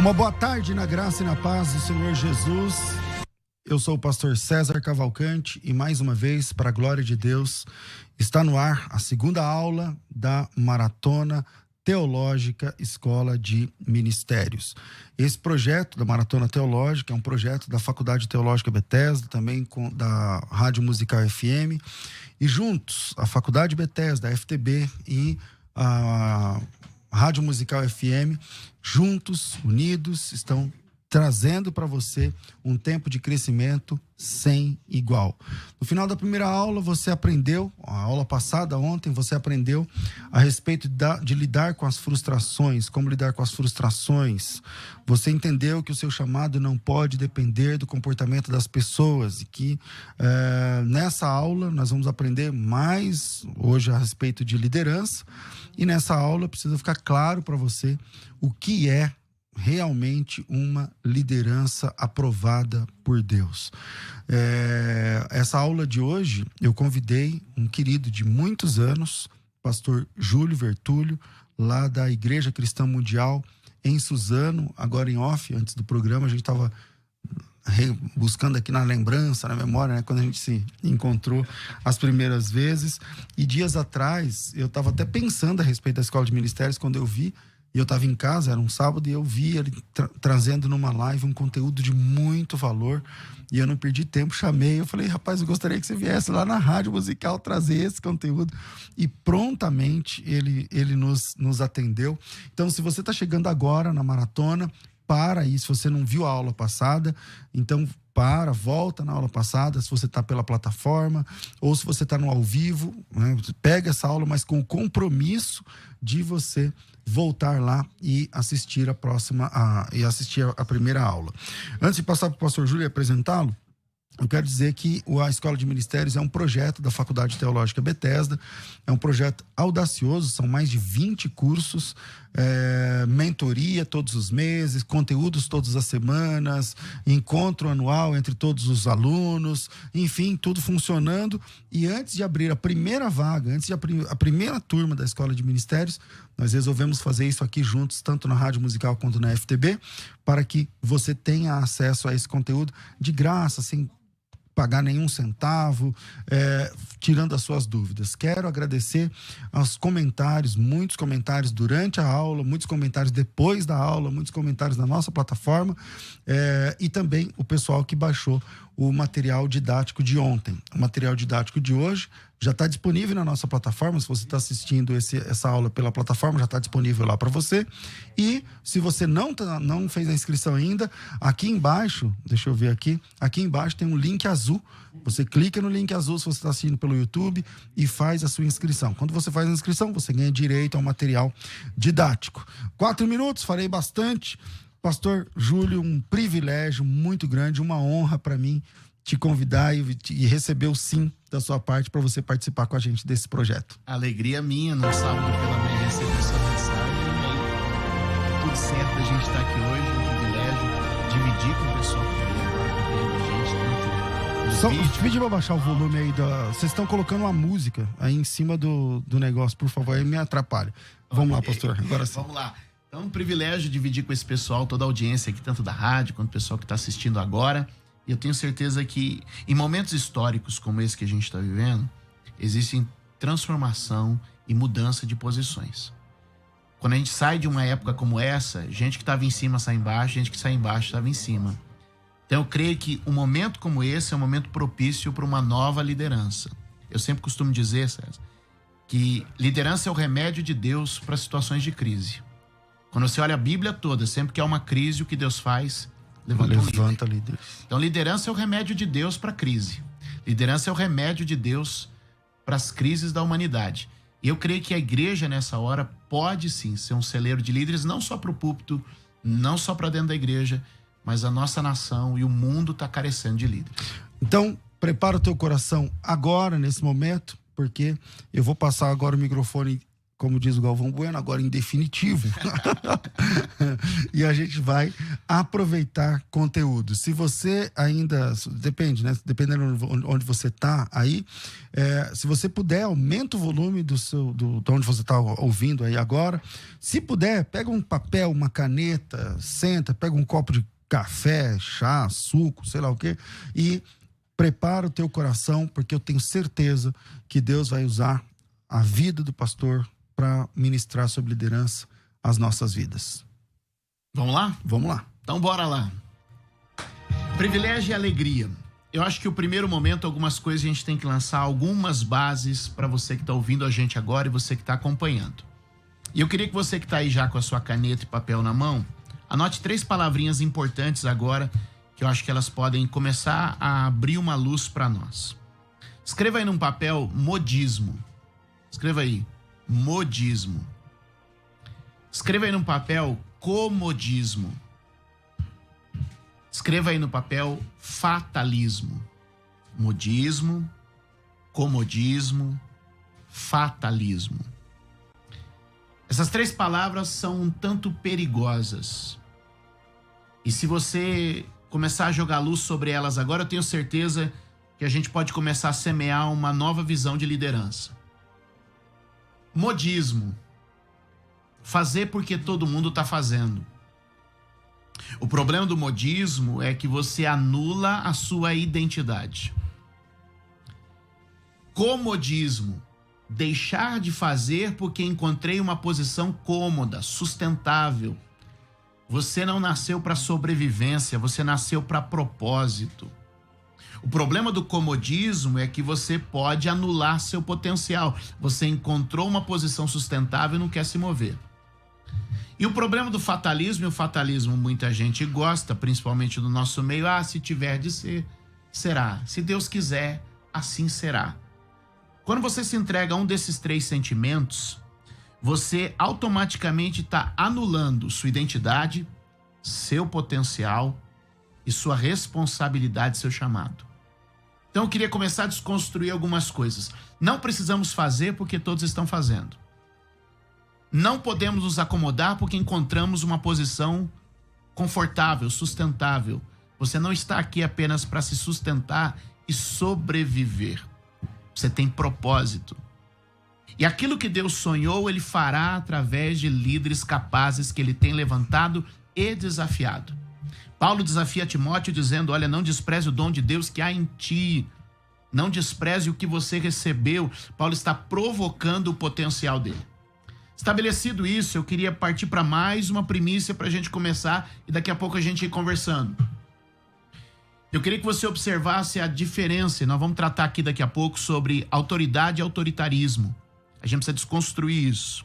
Uma boa tarde na graça e na paz do Senhor Jesus. Eu sou o pastor César Cavalcante e mais uma vez, para a glória de Deus, está no ar a segunda aula da Maratona Teológica Escola de Ministérios. Esse projeto da Maratona Teológica é um projeto da Faculdade Teológica Bethesda, também da Rádio Musical FM, e juntos, a Faculdade Bethesda, a FTB e a Rádio Musical FM, juntos, unidos, estão trazendo para você um tempo de crescimento sem igual. No final da primeira aula, você aprendeu, a aula passada, ontem, você aprendeu a respeito de lidar com as frustrações, como lidar com as frustrações. Você entendeu que o seu chamado não pode depender do comportamento das pessoas e que nessa aula nós vamos aprender mais hoje a respeito de liderança, e nessa aula precisa ficar claro para você o que é realmente uma liderança aprovada por Deus. Essa aula de hoje eu convidei um querido de muitos anos, pastor Júlio Vertúlio, lá da Igreja Cristã Mundial em Suzano. Agora em off, antes do programa, a gente estava buscando aqui na lembrança, na memória, né, quando a gente se encontrou as primeiras vezes. E dias atrás eu estava até pensando a respeito da Escola de Ministérios quando eu vi. E eu estava em casa, era um sábado, e eu vi ele trazendo numa live um conteúdo de muito valor. E eu não perdi tempo, chamei. Eu falei, rapaz, eu gostaria que você viesse lá na Rádio Musical trazer esse conteúdo. E prontamente ele nos atendeu. Então, se você está chegando agora na maratona, para aí. Se você não viu a aula passada, então volta na aula passada, se você está pela plataforma, ou se você está no ao vivo, né? Pega essa aula, mas com o compromisso de você voltar lá e assistir a primeira aula. Antes de passar para o pastor Júlio e apresentá-lo, eu quero dizer que a Escola de Ministérios é um projeto da Faculdade Teológica Bethesda, é um projeto audacioso, são mais de 20 cursos, mentoria todos os meses, conteúdos todas as semanas, encontro anual entre todos os alunos, enfim, tudo funcionando. E antes de abrir a primeira vaga, antes de abrir a primeira turma da Escola de Ministérios, nós resolvemos fazer isso aqui juntos, tanto na Rádio Musical quanto na FTB, para que você tenha acesso a esse conteúdo de graça, sem pagar nenhum centavo, tirando as suas dúvidas. Quero agradecer aos comentários, muitos comentários durante a aula, muitos comentários depois da aula, muitos comentários na nossa plataforma, e também o pessoal que baixou o material didático de ontem. O material didático de hoje já está disponível na nossa plataforma. Se você está assistindo essa aula pela plataforma, já está disponível lá para você. E se você não fez a inscrição ainda, aqui embaixo, deixa eu ver aqui embaixo tem um link azul. Você clica no link azul se você está assistindo pelo YouTube e faz a sua inscrição. Quando você faz a inscrição, você ganha direito ao material didático. 4 minutos, falei bastante. Pastor Júlio, um privilégio muito grande, uma honra para mim te convidar e receber o sim da sua parte para você participar com a gente desse projeto. Alegria minha, no sábado pela manhã, receber sua mensagem. E tudo certo da gente estar aqui hoje, é um privilégio dividir com o pessoal que está agora acompanhando a gente. Só pedir para baixar o volume aí. Vocês estão colocando uma música aí em cima do negócio, por favor, aí me atrapalha. Vamos lá, pastor, agora sim. Vamos lá. Então, é um privilégio dividir com esse pessoal, toda a audiência aqui, tanto da rádio quanto o pessoal que está assistindo agora. E eu tenho certeza que em momentos históricos como esse que a gente está vivendo, existem transformação e mudança de posições. Quando a gente sai de uma época como essa, gente que estava em cima sai embaixo, gente que sai embaixo estava em cima. Então eu creio que um momento como esse é um momento propício para uma nova liderança. Eu sempre costumo dizer, César, que liderança é o remédio de Deus para situações de crise. Quando você olha a Bíblia toda, sempre que há uma crise, o que Deus faz? Levanta líderes. Então, liderança é o remédio de Deus para a crise. Liderança é o remédio de Deus para as crises da humanidade. E eu creio que a igreja, nessa hora, pode sim ser um celeiro de líderes, não só para o púlpito, não só para dentro da igreja, mas a nossa nação e o mundo está carecendo de líderes. Então, prepara o teu coração agora, nesse momento, porque eu vou passar agora o microfone como diz o Galvão Bueno, agora em definitivo. E a gente vai aproveitar conteúdo. Se você ainda, depende, né? Dependendo de onde você está aí, se você puder, aumenta o volume de onde você está ouvindo aí agora. Se puder, pega um papel, uma caneta, senta, pega um copo de café, chá, suco, sei lá o quê, e prepara o teu coração, porque eu tenho certeza que Deus vai usar a vida do pastor para ministrar sobre liderança as nossas vidas. Vamos lá? Vamos lá. Então bora lá. Privilégio e alegria. Eu acho que o primeiro momento, algumas coisas a gente tem que lançar, algumas bases para você que está ouvindo a gente agora e você que está acompanhando. E eu queria que você que está aí já com a sua caneta e papel na mão, anote 3 palavrinhas importantes agora, que eu acho que elas podem começar a abrir uma luz para nós. Escreva aí num papel modismo. Escreva aí, modismo. Escreva aí no papel comodismo. Escreva aí no papel fatalismo. Modismo, comodismo, fatalismo. Essas 3 palavras são um tanto perigosas. E se você começar a jogar luz sobre elas agora, eu tenho certeza que a gente pode começar a semear uma nova visão de liderança. Modismo. Fazer porque todo mundo está fazendo. O problema do modismo é que você anula a sua identidade. Comodismo. Deixar de fazer porque encontrei uma posição cômoda, sustentável. Você não nasceu para sobrevivência, você nasceu para propósito. O problema do comodismo é que você pode anular seu potencial. Você encontrou uma posição sustentável e não quer se mover. E o problema do fatalismo, e o fatalismo muita gente gosta, principalmente no nosso meio, se tiver de ser, será. Se Deus quiser, assim será. Quando você se entrega a um desses 3 sentimentos, você automaticamente está anulando sua identidade, seu potencial e sua responsabilidade, seu chamado. Então eu queria começar a desconstruir algumas coisas. Não precisamos fazer porque todos estão fazendo. Não podemos nos acomodar porque encontramos uma posição confortável, sustentável. Você não está aqui apenas para se sustentar e sobreviver. Você tem propósito. E aquilo que Deus sonhou, Ele fará através de líderes capazes que Ele tem levantado e desafiado. Paulo desafia Timóteo dizendo, olha, não despreze o dom de Deus que há em ti. Não despreze o que você recebeu. Paulo está provocando o potencial dele. Estabelecido isso, eu queria partir para mais uma primícia para a gente começar e daqui a pouco a gente ir conversando. Eu queria que você observasse a diferença, e nós vamos tratar aqui daqui a pouco sobre autoridade e autoritarismo. A gente precisa desconstruir isso.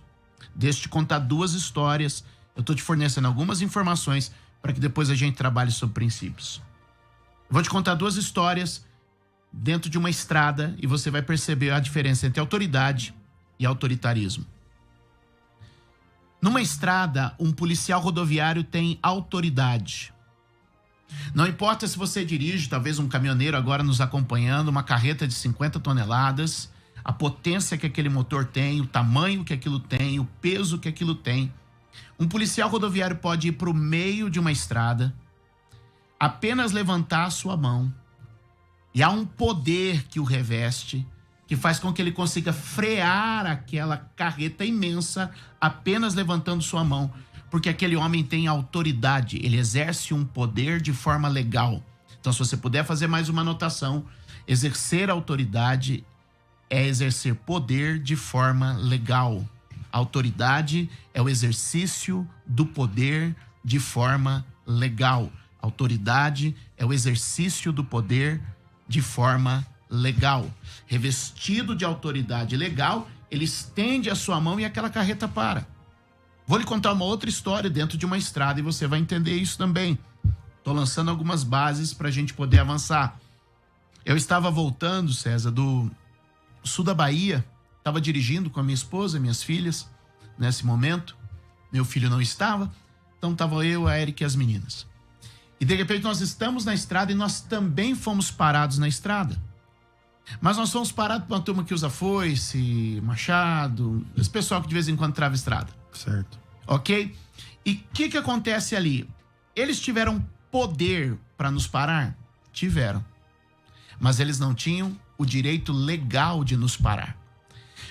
Deixa eu te contar 2 histórias, eu estou te fornecendo algumas informações para que depois a gente trabalhe sobre princípios. Eu vou te contar 2 histórias dentro de uma estrada e você vai perceber a diferença entre autoridade e autoritarismo. Numa estrada, um policial rodoviário tem autoridade. Não importa se você dirige, talvez um caminhoneiro agora nos acompanhando, uma carreta de 50 toneladas, a potência que aquele motor tem, o tamanho que aquilo tem, o peso que aquilo tem. Um policial rodoviário pode ir para o meio de uma estrada, apenas levantar a sua mão, e há um poder que o reveste, que faz com que ele consiga frear aquela carreta imensa, apenas levantando sua mão, porque aquele homem tem autoridade, ele exerce um poder de forma legal. Então, se você puder fazer mais uma anotação, exercer autoridade é exercer poder de forma legal. Autoridade é o exercício do poder de forma legal. Autoridade é o exercício do poder de forma legal. Revestido de autoridade legal, ele estende a sua mão e aquela carreta para. Vou lhe contar uma outra história dentro de uma estrada e você vai entender isso também. Estou lançando algumas bases para a gente poder avançar. Eu estava voltando, César, do sul da Bahia, estava dirigindo com a minha esposa, minhas filhas, nesse momento. Meu filho não estava, então estava eu, a Erika e as meninas. E de repente nós estamos na estrada e nós também fomos parados na estrada. Mas nós fomos parados por uma turma que usa foice, machado, esse pessoal que de vez em quando trava estrada. Certo. Ok? E o que acontece ali? Eles tiveram poder para nos parar? Tiveram. Mas eles não tinham o direito legal de nos parar.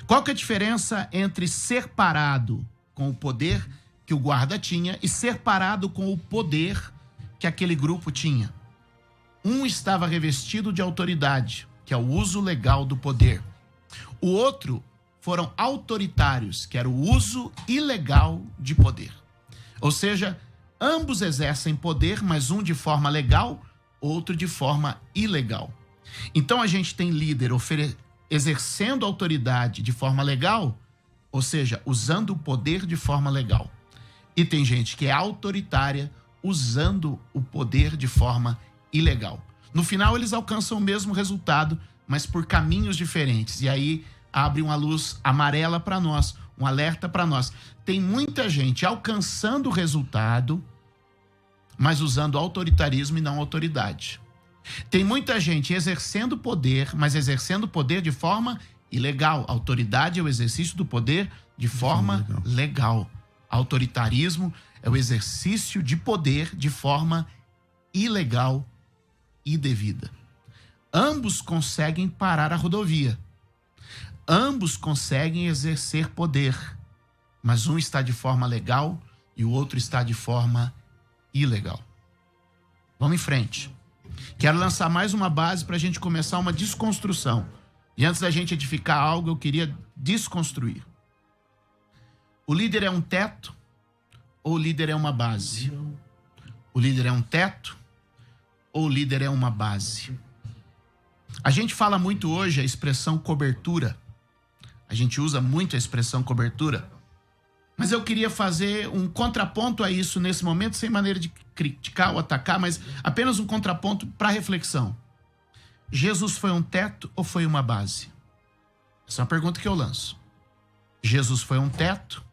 Qual que é a diferença entre ser parado com o poder que o guarda tinha e ser parado com o poder que aquele grupo tinha? Um estava revestido de autoridade, que é o uso legal do poder. O outro foram autoritários, que era o uso ilegal de poder. Ou seja, ambos exercem poder, mas um de forma legal, outro de forma ilegal. Então a gente tem líder exercendo autoridade de forma legal, ou seja, usando o poder de forma legal. E tem gente que é autoritária, usando o poder de forma ilegal. No final, eles alcançam o mesmo resultado, mas por caminhos diferentes. E aí abre uma luz amarela para nós, um alerta para nós. Tem muita gente alcançando o resultado, mas usando autoritarismo e não autoridade. Tem muita gente exercendo poder, mas exercendo poder de forma ilegal. Autoridade é o exercício do poder de forma legal. Autoritarismo é o exercício de poder de forma ilegal e devida. Ambos conseguem parar a rodovia. Ambos conseguem exercer poder, mas um está de forma legal e o outro está de forma ilegal. Vamos em frente. Quero lançar mais uma base para a gente começar uma desconstrução. E antes da gente edificar algo, eu queria desconstruir. O líder é um teto ou o líder é uma base? O líder é um teto ou o líder é uma base? A gente fala muito hoje a expressão cobertura. A gente usa muito a expressão cobertura. Mas eu queria fazer um contraponto a isso nesse momento, sem maneira de criticar ou atacar, mas apenas um contraponto para reflexão. Jesus foi um teto ou foi uma base? Essa é uma pergunta que eu lanço. Jesus foi um teto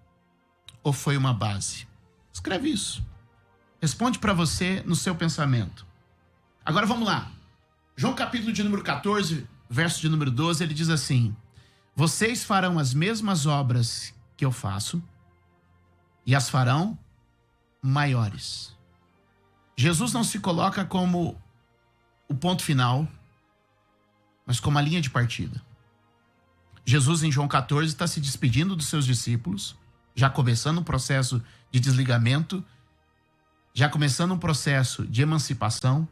ou foi uma base? Escreve isso. Responde para você no seu pensamento. Agora vamos lá. João capítulo de número 14, verso de número 12, ele diz assim: vocês farão as mesmas obras que eu faço e as farão maiores. Jesus não se coloca como o ponto final, mas como a linha de partida. Jesus, em João 14, está se despedindo dos seus discípulos, já começando um processo de desligamento, já começando um processo de emancipação,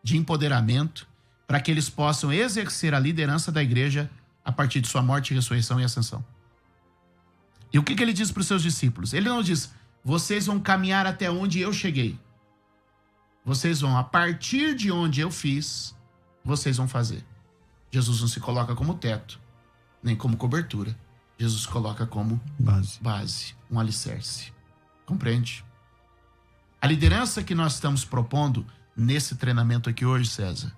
de empoderamento, para que eles possam exercer a liderança da igreja a partir de sua morte, ressurreição e ascensão. E o que ele diz para os seus discípulos? Ele não diz, vocês vão caminhar até onde eu cheguei. Vocês vão, a partir de onde eu fiz, vocês vão fazer. Jesus não se coloca como teto, nem como cobertura. Jesus se coloca como base, um alicerce. Compreende? A liderança que nós estamos propondo nesse treinamento aqui hoje, César,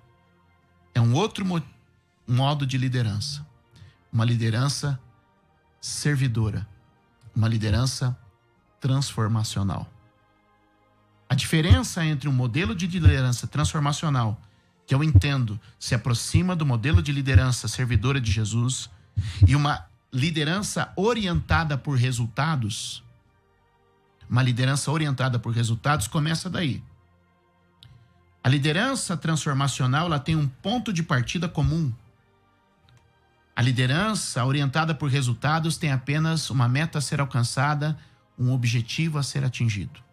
é um outro modo de liderança. Uma liderança servidora. Uma liderança transformacional. A diferença entre um modelo de liderança transformacional, que eu entendo se aproxima do modelo de liderança servidora de Jesus, e uma liderança orientada por resultados, começa daí. A liderança transformacional, ela tem um ponto de partida comum. A liderança orientada por resultados tem apenas uma meta a ser alcançada, um objetivo a ser atingido.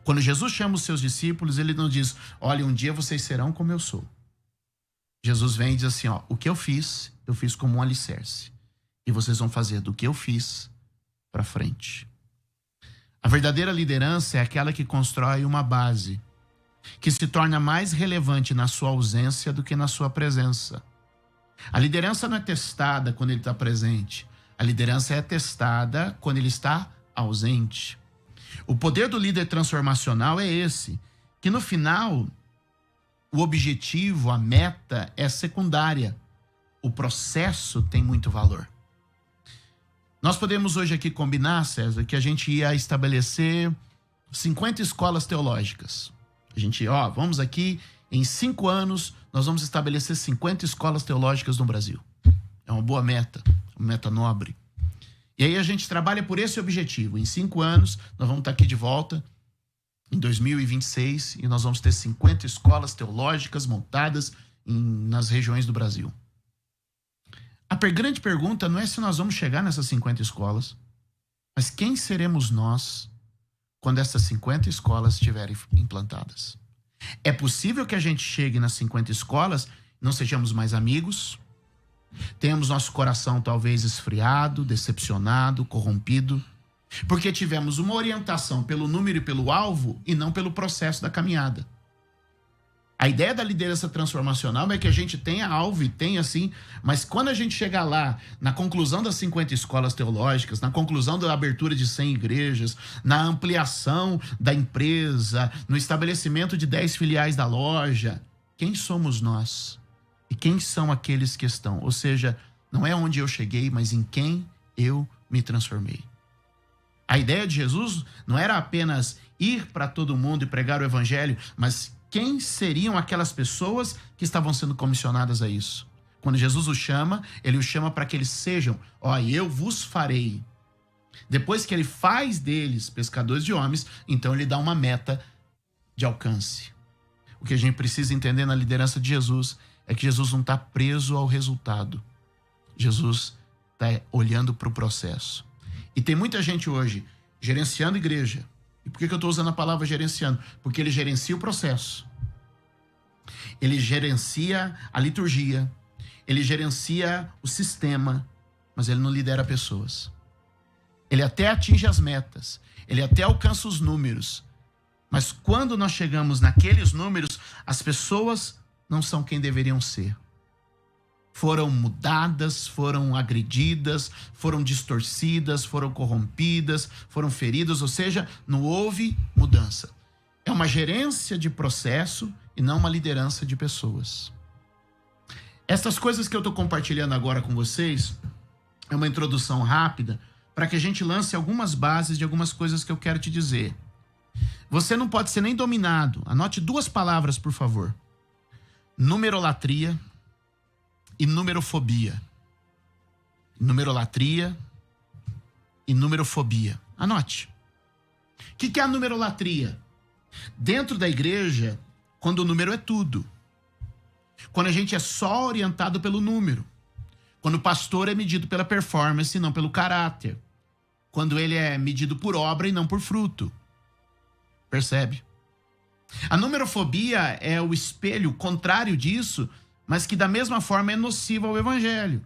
Quando Jesus chama os seus discípulos, ele não diz, olha, um dia vocês serão como eu sou. Jesus vem e diz assim, ó, o que eu fiz como um alicerce. E vocês vão fazer do que eu fiz para frente. A verdadeira liderança é aquela que constrói uma base, que se torna mais relevante na sua ausência do que na sua presença. A liderança não é testada quando ele está presente. A liderança é testada quando ele está ausente. O poder do líder transformacional é esse, que no final, o objetivo, a meta é secundária. O processo tem muito valor. Nós podemos hoje aqui combinar, César, que a gente ia estabelecer 50 escolas teológicas. A gente, vamos aqui, em 5 anos, nós vamos estabelecer 50 escolas teológicas no Brasil. É uma boa meta, uma meta nobre. E aí a gente trabalha por esse objetivo. Em 5 anos, nós vamos estar aqui de volta, em 2026, e nós vamos ter 50 escolas teológicas montadas nas regiões do Brasil. A grande pergunta não é se nós vamos chegar nessas 50 escolas, mas quem seremos nós quando essas 50 escolas estiverem implantadas? É possível que a gente chegue nas 50 escolas, não sejamos mais amigos, tenhamos nosso coração talvez esfriado, decepcionado, corrompido, porque tivemos uma orientação pelo número e pelo alvo e não pelo processo da caminhada. A ideia da liderança transformacional é que a gente tenha alvo e tenha assim, mas quando a gente chegar lá, na conclusão das 50 escolas teológicas, na conclusão da abertura de 100 igrejas, na ampliação da empresa, no estabelecimento de 10 filiais da loja, quem somos nós? E quem são aqueles que estão? Ou seja, não é onde eu cheguei, mas em quem eu me transformei. A ideia de Jesus não era apenas ir para todo mundo e pregar o evangelho, mas quem seriam aquelas pessoas que estavam sendo comissionadas a isso? Quando Jesus os chama, ele os chama para que eles sejam, eu vos farei. Depois que ele faz deles pescadores de homens, então ele dá uma meta de alcance. O que a gente precisa entender na liderança de Jesus é que Jesus não está preso ao resultado. Jesus está olhando para o processo. E tem muita gente hoje gerenciando igreja. E por que eu estou usando a palavra gerenciando? Porque ele gerencia o processo. Ele gerencia a liturgia. Ele gerencia o sistema. Mas ele não lidera pessoas. Ele até atinge as metas. Ele até alcança os números. Mas quando nós chegamos naqueles números, as pessoas não são quem deveriam ser. Foram mudadas, foram agredidas, foram distorcidas, foram corrompidas, foram feridas, ou seja, não houve mudança. É uma gerência de processo e não uma liderança de pessoas. Essas coisas que eu estou compartilhando agora com vocês é uma introdução rápida para que a gente lance algumas bases de algumas coisas que eu quero te dizer. Você não pode ser nem dominado. Anote 2 palavras, por favor. Numerolatria e numerofobia. Numerolatria e numerofobia. Anote. O que é a numerolatria? Dentro da igreja, quando o número é tudo. Quando a gente é só orientado pelo número. Quando o pastor é medido pela performance e não pelo caráter. Quando ele é medido por obra e não por fruto. Percebe? A numerofobia é o espelho contrário disso, mas que da mesma forma é nociva ao evangelho.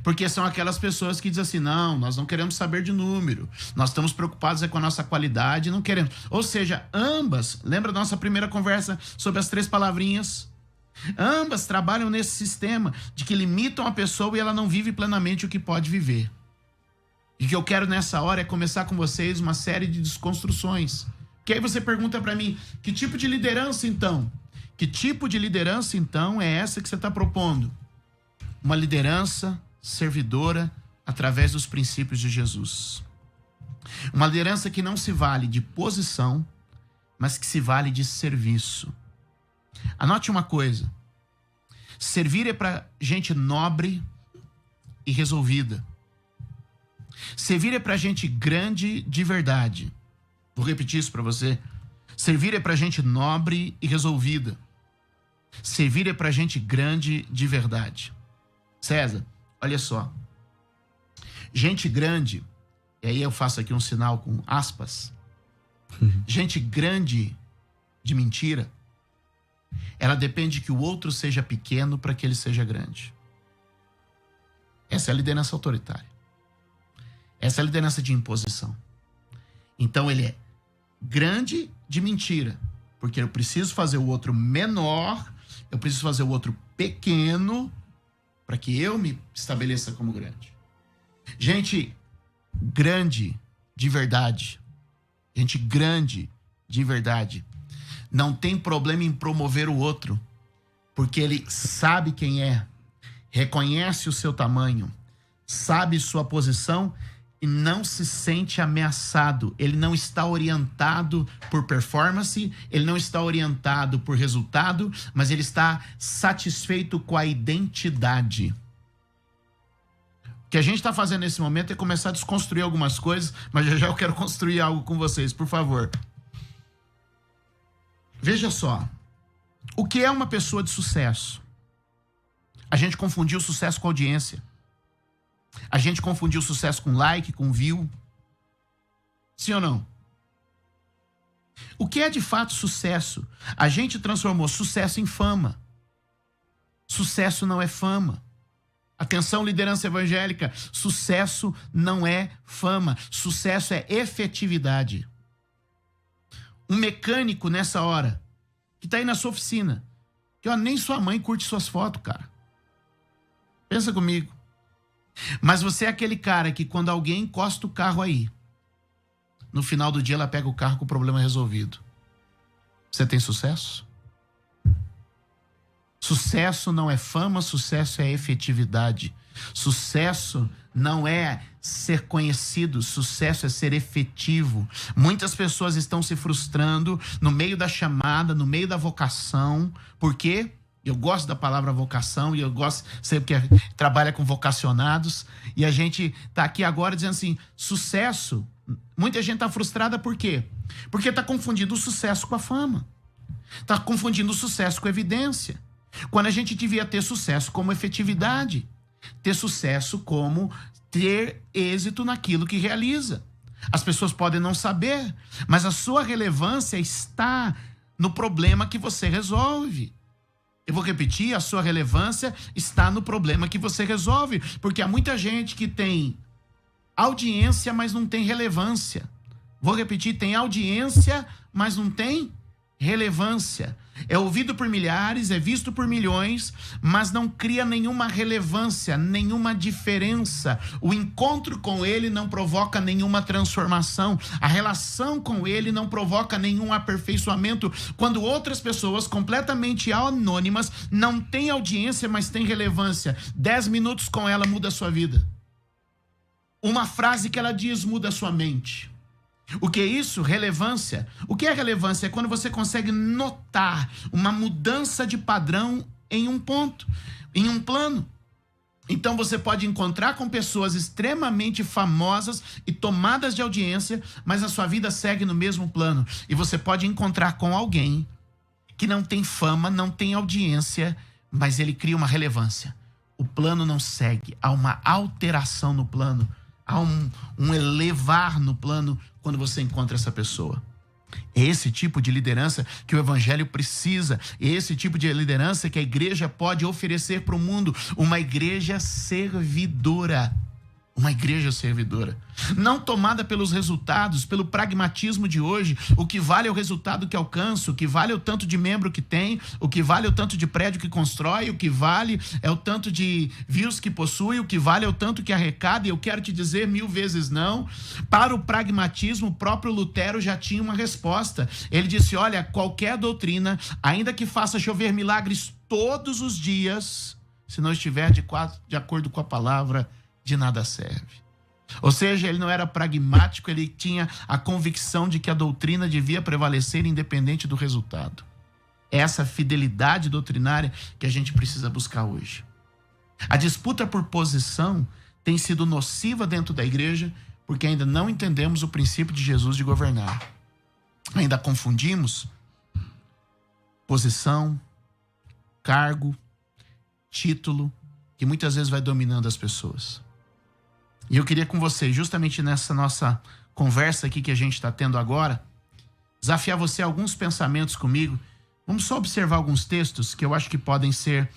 Porque são aquelas pessoas que dizem assim, não, nós não queremos saber de número, nós estamos preocupados com a nossa qualidade, não queremos. Ou seja, ambas, lembra da nossa primeira conversa sobre as 3 palavrinhas? Ambas trabalham nesse sistema de que limitam a pessoa e ela não vive plenamente o que pode viver. E o que eu quero nessa hora é começar com vocês uma série de desconstruções. Que aí você pergunta para mim, que tipo de liderança então? Que tipo de liderança então é essa que você está propondo? Uma liderança servidora através dos princípios de Jesus. Uma liderança que não se vale de posição, mas que se vale de serviço. Anote uma coisa. Servir é para gente nobre e resolvida. Servir é para gente grande de verdade. Vou repetir isso para você. Servir é para gente nobre e resolvida. Servir é para gente grande de verdade. César, olha só. Gente grande, e aí eu faço aqui um sinal com aspas. Gente grande de mentira, ela depende que o outro seja pequeno para que ele seja grande. Essa é a liderança autoritária. Essa é a liderança de imposição. Então ele é grande de mentira, porque eu preciso fazer o outro menor, eu preciso fazer o outro pequeno, para que eu me estabeleça como grande. Gente grande de verdade, gente grande de verdade, não tem problema em promover o outro, porque ele sabe quem é, reconhece o seu tamanho, sabe sua posição e não se sente ameaçado. Ele não está orientado por performance, ele não está orientado por resultado, mas ele está satisfeito com a identidade. O que a gente está fazendo nesse momento é começar a desconstruir algumas coisas, mas já eu quero construir algo com vocês, por favor. Veja só, o que é uma pessoa de sucesso? A gente confundiu sucesso com audiência. A gente confundiu sucesso com like, com view. Sim ou não? O que é de fato sucesso? A gente transformou sucesso em fama. Sucesso não é fama. Atenção, liderança evangélica. Sucesso não é fama. Sucesso é efetividade. Um mecânico nessa hora, que está aí na sua oficina, que nem sua mãe curte suas fotos, cara. Pensa comigo. Mas você é aquele cara que quando alguém encosta o carro aí, no final do dia ela pega o carro com o problema resolvido. Você tem sucesso? Sucesso não é fama, sucesso é efetividade. Sucesso não é ser conhecido, sucesso é ser efetivo. Muitas pessoas estão se frustrando no meio da chamada, no meio da vocação. Por quê? Eu gosto da palavra vocação e eu gosto, sei que trabalha com vocacionados. E a gente está aqui agora dizendo assim, sucesso. Muita gente está frustrada por quê? Porque está confundindo o sucesso com a fama. Está confundindo o sucesso com a evidência. Quando a gente devia ter sucesso como efetividade. Ter sucesso como ter êxito naquilo que realiza. As pessoas podem não saber, mas a sua relevância está no problema que você resolve. Eu vou repetir, a sua relevância está no problema que você resolve. Porque há muita gente que tem audiência, mas não tem relevância. Vou repetir, tem audiência, mas não tem relevância. É ouvido por milhares, é visto por milhões, mas não cria nenhuma relevância, nenhuma diferença. O encontro com ele não provoca nenhuma transformação. A relação com ele não provoca nenhum aperfeiçoamento. Quando outras pessoas completamente anônimas não têm audiência, mas têm relevância. 10 minutos com ela muda a sua vida. Uma frase que ela diz muda a sua mente. O que é isso? Relevância. O que é relevância? É quando você consegue notar uma mudança de padrão em um ponto, em um plano. Então você pode encontrar com pessoas extremamente famosas e tomadas de audiência, mas a sua vida segue no mesmo plano. E você pode encontrar com alguém que não tem fama, não tem audiência, mas ele cria uma relevância. O plano não segue, há uma alteração no plano, há um elevar no plano quando você encontra essa pessoa. É esse tipo de liderança que o evangelho precisa. É esse tipo de liderança que a igreja pode oferecer para o mundo. Uma igreja servidora. Uma igreja servidora. Não tomada pelos resultados, pelo pragmatismo de hoje. O que vale é o resultado que alcança. O que vale é o tanto de membro que tem. O que vale é o tanto de prédio que constrói. O que vale é o tanto de views que possui. O que vale é o tanto que arrecada. E eu quero te dizer 1000 vezes não. Para o pragmatismo, o próprio Lutero já tinha uma resposta. Ele disse, olha, qualquer doutrina, ainda que faça chover milagres todos os dias, se não estiver de acordo com a palavra, de nada serve. Ou seja, ele não era pragmático, ele tinha a convicção de que a doutrina devia prevalecer independente do resultado. É essa fidelidade doutrinária que a gente precisa buscar hoje. A disputa por posição tem sido nociva dentro da igreja porque ainda não entendemos o princípio de Jesus de governar. Ainda confundimos posição, cargo, título, que muitas vezes vai dominando as pessoas. E eu queria com você, justamente nessa nossa conversa aqui que a gente está tendo agora, desafiar você a alguns pensamentos comigo. Vamos só observar alguns textos que eu acho que podem ser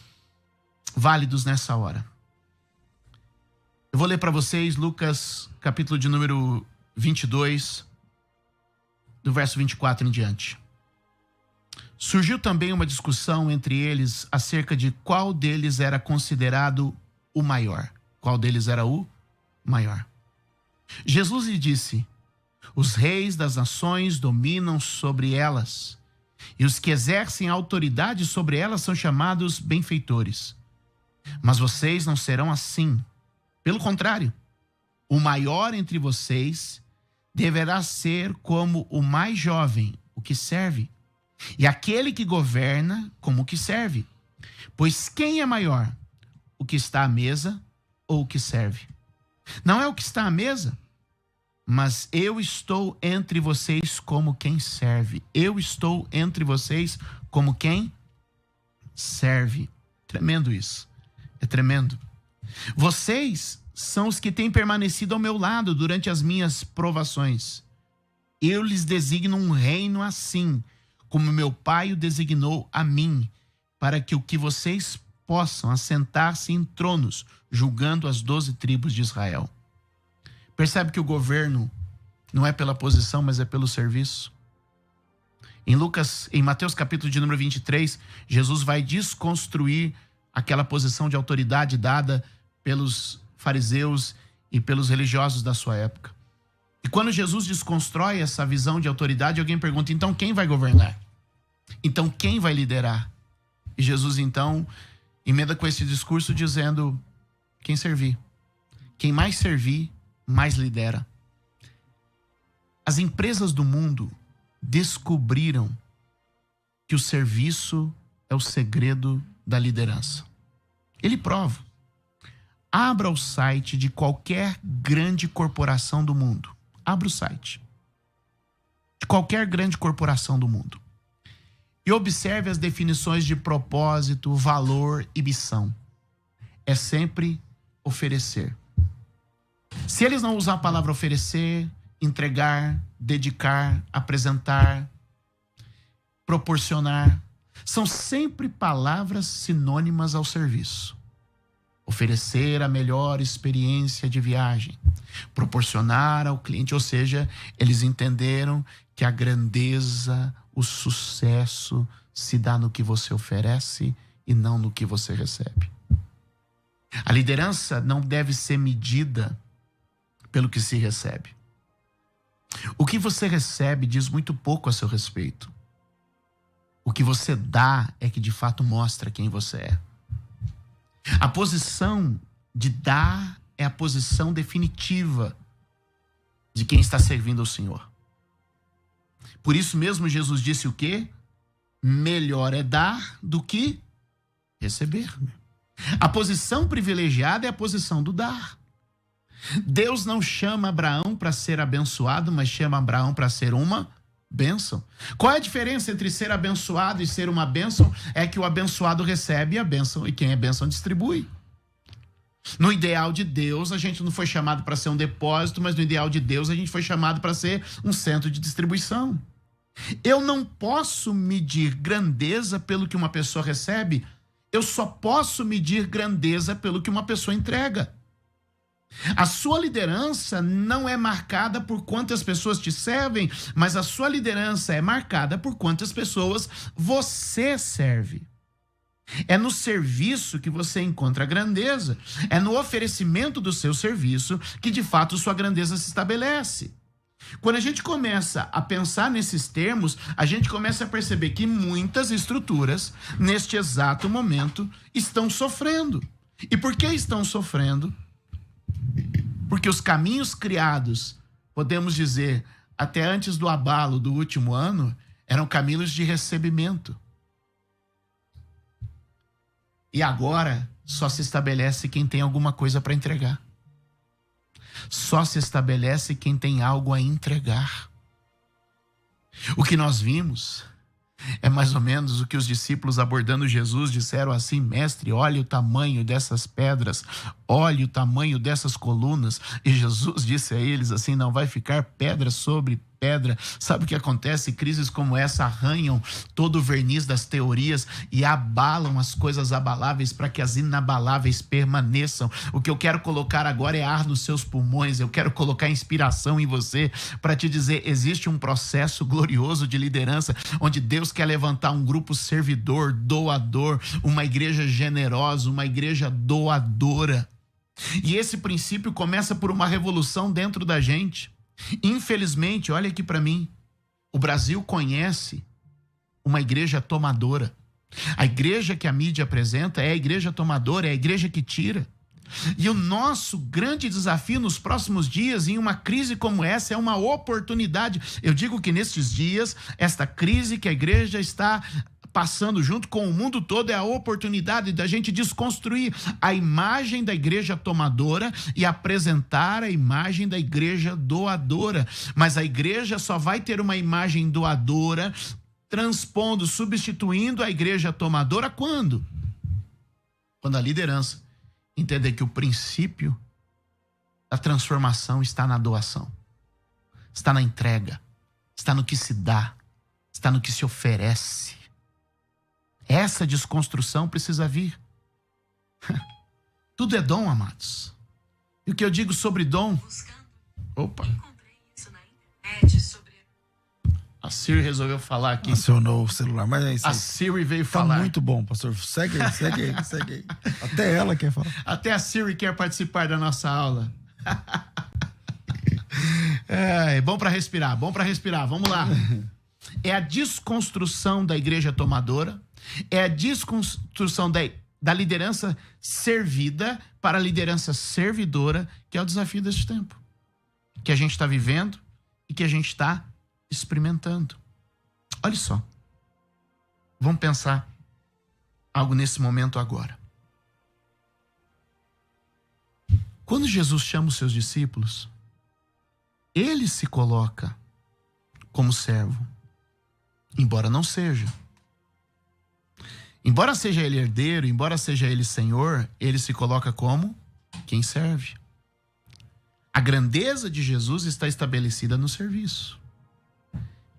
válidos nessa hora. Eu vou ler para vocês Lucas, capítulo de número 22, do verso 24 em diante. Surgiu também uma discussão entre eles acerca de qual deles era considerado o maior. Qual deles era o maior. Jesus lhe disse, os reis das nações dominam sobre elas, e os que exercem autoridade sobre elas são chamados benfeitores. Mas vocês não serão assim. Pelo contrário, o maior entre vocês deverá ser como o mais jovem, o que serve, e aquele que governa como o que serve. Pois quem é maior, o que está à mesa ou o que serve? Não é o que está à mesa, mas eu estou entre vocês como quem serve. Eu estou entre vocês como quem serve. Tremendo isso. É tremendo. Vocês são os que têm permanecido ao meu lado durante as minhas provações. Eu lhes designo um reino assim, como meu pai o designou a mim, para que o que vocês possam assentar-se em tronos, julgando as 12 tribos de Israel. Percebe que o governo não é pela posição, mas é pelo serviço? Em Mateus capítulo de número 23, Jesus vai desconstruir aquela posição de autoridade dada pelos fariseus e pelos religiosos da sua época. E quando Jesus desconstrói essa visão de autoridade, alguém pergunta, então quem vai governar? Então quem vai liderar? E Jesus então emenda com esse discurso dizendo, quem servir. Quem mais servir, mais lidera. As empresas do mundo descobriram que o serviço é o segredo da liderança. Ele prova. Abra o site de qualquer grande corporação do mundo. Abra o site de qualquer grande corporação do mundo e observe as definições de propósito, valor e missão. É sempre oferecer. Se eles não usam a palavra oferecer, entregar, dedicar, apresentar, proporcionar, são sempre palavras sinônimas ao serviço. Oferecer a melhor experiência de viagem, proporcionar ao cliente, ou seja, eles entenderam que a grandeza, o sucesso se dá no que você oferece e não no que você recebe. A liderança não deve ser medida pelo que se recebe. O que você recebe diz muito pouco a seu respeito. O que você dá é que de fato mostra quem você é. A posição de dar é a posição definitiva de quem está servindo ao Senhor. Por isso mesmo Jesus disse o quê? Melhor é dar do que receber. A posição privilegiada é a posição do dar. Deus não chama Abraão para ser abençoado, mas chama Abraão para ser uma bênção. Qual é a diferença entre ser abençoado e ser uma bênção? É que o abençoado recebe a bênção e quem é bênção distribui. No ideal de Deus, a gente não foi chamado para ser um depósito, mas no ideal de Deus, a gente foi chamado para ser um centro de distribuição. Eu não posso medir grandeza pelo que uma pessoa recebe, eu só posso medir grandeza pelo que uma pessoa entrega. A sua liderança não é marcada por quantas pessoas te servem, mas a sua liderança é marcada por quantas pessoas você serve. É no serviço que você encontra a grandeza. É no oferecimento do seu serviço que de fato sua grandeza se estabelece. Quando a gente começa a pensar nesses termos, a gente começa a perceber que muitas estruturas, neste exato momento, estão sofrendo. E por que estão sofrendo? Porque os caminhos criados, podemos dizer, até antes do abalo do último ano, eram caminhos de recebimento. E agora só se estabelece quem tem alguma coisa para entregar. Só se estabelece quem tem algo a entregar. O que nós vimos é mais ou menos o que os discípulos abordando Jesus disseram assim: mestre, olha o tamanho dessas pedras, olha o tamanho dessas colunas. E Jesus disse a eles assim: não vai ficar pedra sobre pedra. Sabe o que acontece? Crises como essa arranham todo o verniz das teorias e abalam as coisas abaláveis para que as inabaláveis permaneçam. O que eu quero colocar agora é ar nos seus pulmões. Eu quero colocar inspiração em você para te dizer, existe um processo glorioso de liderança onde Deus quer levantar um grupo servidor, doador, uma igreja generosa, uma igreja doadora. E esse princípio começa por uma revolução dentro da gente. Infelizmente, olha aqui para mim, o Brasil conhece uma igreja tomadora. A igreja que a mídia apresenta é a igreja tomadora, é a igreja que tira. E o nosso grande desafio nos próximos dias, em uma crise como essa, é uma oportunidade. Eu digo que nestes dias, esta crise que a igreja está passando junto com o mundo todo é a oportunidade da gente desconstruir a imagem da igreja tomadora e apresentar a imagem da igreja doadora. Mas a igreja só vai ter uma imagem doadora, transpondo, substituindo a igreja tomadora quando? Quando a liderança entender que o princípio da transformação está na doação, está na entrega, está no que se dá, está no que se oferece. Essa desconstrução precisa vir. Tudo é dom, amados. E o que eu digo sobre dom? Opa! A Siri resolveu falar aqui. Acionou o celular, mas é isso aí. A Siri veio Tá falar. muito bom, pastor. Segue aí, segue aí, segue aí. Até ela quer falar. Até a Siri quer participar da nossa aula. É bom para respirar, bom para respirar. Vamos lá. É a desconstrução da igreja tomadora, é a desconstrução da liderança servida para a liderança servidora, que é o desafio desse tempo, que a gente está vivendo e que a gente está experimentando. Olha só. Vamos pensar algo nesse momento agora. Quando Jesus chama os seus discípulos, ele se coloca como servo, embora não seja. Embora seja ele herdeiro, embora seja ele senhor, ele se coloca como quem serve. A grandeza de Jesus está estabelecida no serviço.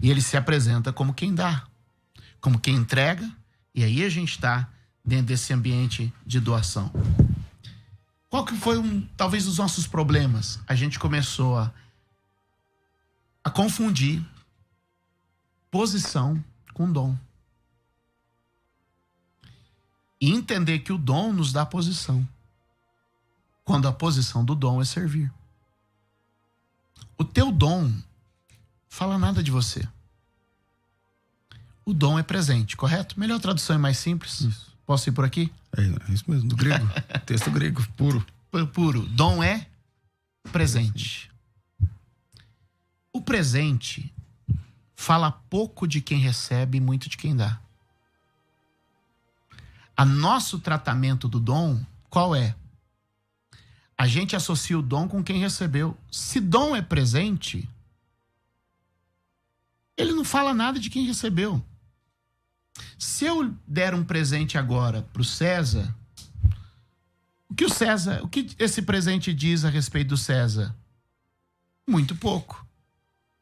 E ele se apresenta como quem dá, como quem entrega, e aí a gente está dentro desse ambiente de doação. Qual que foi talvez os nossos problemas? A gente começou a confundir posição com dom. E entender que o dom nos dá posição, quando a posição do dom é servir. O teu dom fala nada de você. O dom é presente, correto? Melhor tradução e mais simples. Isso. Posso ir por aqui? É isso mesmo, do grego. Texto grego, puro. Puro. Dom é presente. O presente fala pouco de quem recebe e muito de quem dá. A nosso tratamento do dom, qual é? A gente associa o dom com quem recebeu. Se dom é presente, ele não fala nada de quem recebeu. Se eu der um presente agora para o César, o que esse presente diz a respeito do César? Muito pouco.